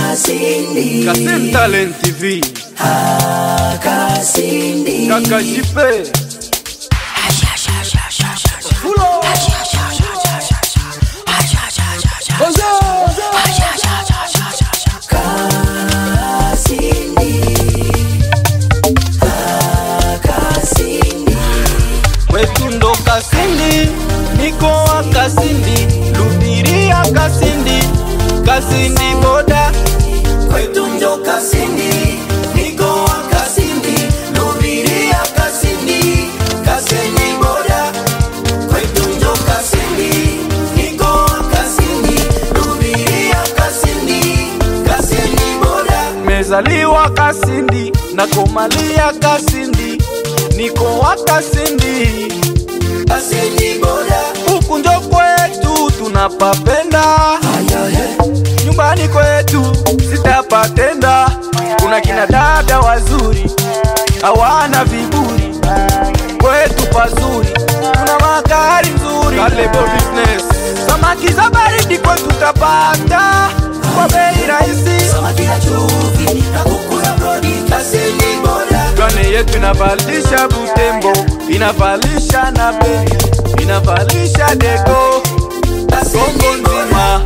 Kasindi Kassim Talent TV Kasindi Kaka Jipe Fulo Kasindi Kwetu ndo Kasindi, niko wa Kasindi, Lubiria Kasindi, Kasindi boda. Kwetu ndo Kasindi, niko wa Kasindi, Lubiria Kasindi, Kasindi boda. Kwetu ndo Kasindi, niko wa Kasindi, Lubiria Kasindi, Kasindi boda. Mezaliwa Kasindi, nakomalia Kasindi, niko wa Kasindi, Kasindi boda. huku ndo kwetu tunapapenda. Nyumbani kwetu sitapatenda. Kuna kina dada wazuri, hawana viburi. Kwetu pazuri, kuna magari nzuri. Kalebo business, samaki za baridi kwetu tapata kwa bei rahisi. Samaki na chumvi na kuku ya brodi. Kasindi boda. Gane yetu inavalisha Butembo, inavalisha na Beni, inavalisha Dego, Kongo nzima.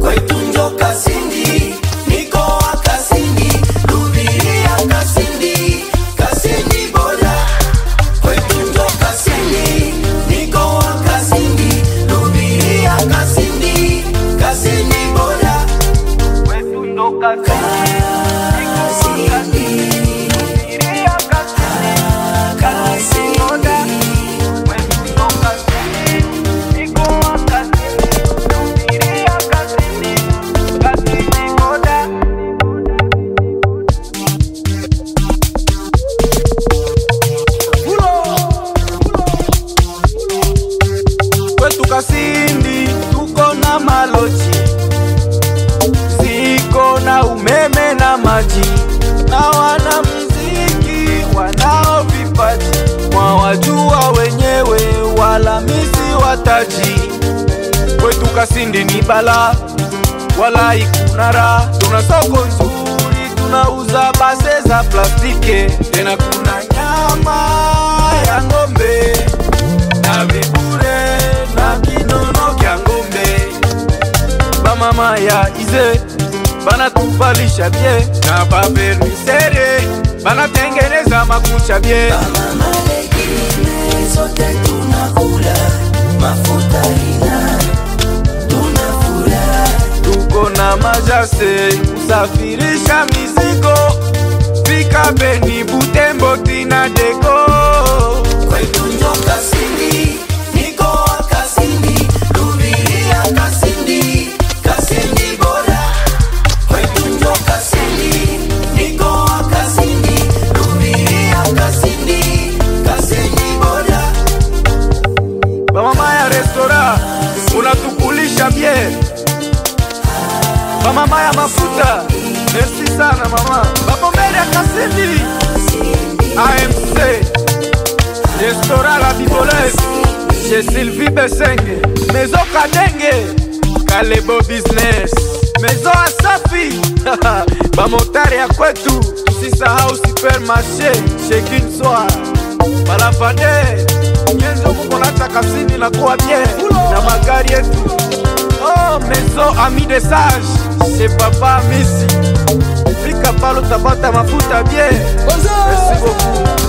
Kwetu ndo Kasindi, niko wa Kasindi, Lubiria Kasindi, Kasindi boda. Kwetu ndo Kasindi, niko wa Kasindi, Lubiria Kasindi, Kasindi boda. Kwetu ndo Kasindi, Kasindi, Lubiria Kasindi, Kasindi boda. kwetu ndo Kasindi, niko wa Kasindi, Lubiria Kasindi, Kasindi boda. Kwetu Kasindi tuko na maloji, ziko na umeme na maji, na wana muziki wanao vipaji, mwawajua wenyewe wala misi wataji. Kwetu Kasindi ni bala wala ikunara, tuna soko nzuri, tunauza base za plastike, tena kuna nyama ya ngombe na vibure na kinono kya ngombe. Bamama ya ize bana tuvalisha bie, na bavernisere bana tengeneza makucha bie. Mama legine sote tunakula, mafuta ina tunafura. Tuko na majase kusafirisha mizigo, fika Beni, Butembo, tina Dego. Kwetu ndo Kasindi, niko wa Kasindi, Lubiria Kasindi, Kasindi boda. Kwetu ndo Kasindi, niko wa Kasindi, Lubiria Kasindi, Kasindi boda. Bamama ya restaurant unatukulisha bie, bamama ya mafuta merci sana mama. Babombele ya Kasindi AMC Restaurant La Bibolaise chez Sylvie Besenge, Maison Kadenge, Kalebo Business, Maison Asafi bamotari ya kwetu, tusisahau supermarché chez Kinsoa Balafade nyenzo mukonata Kasindi na kuwa bien na magari yetu. Oh, Maison Ami de Sage chez Papa Misi, fika palo tabata mafuta bien. Merci beaucoup.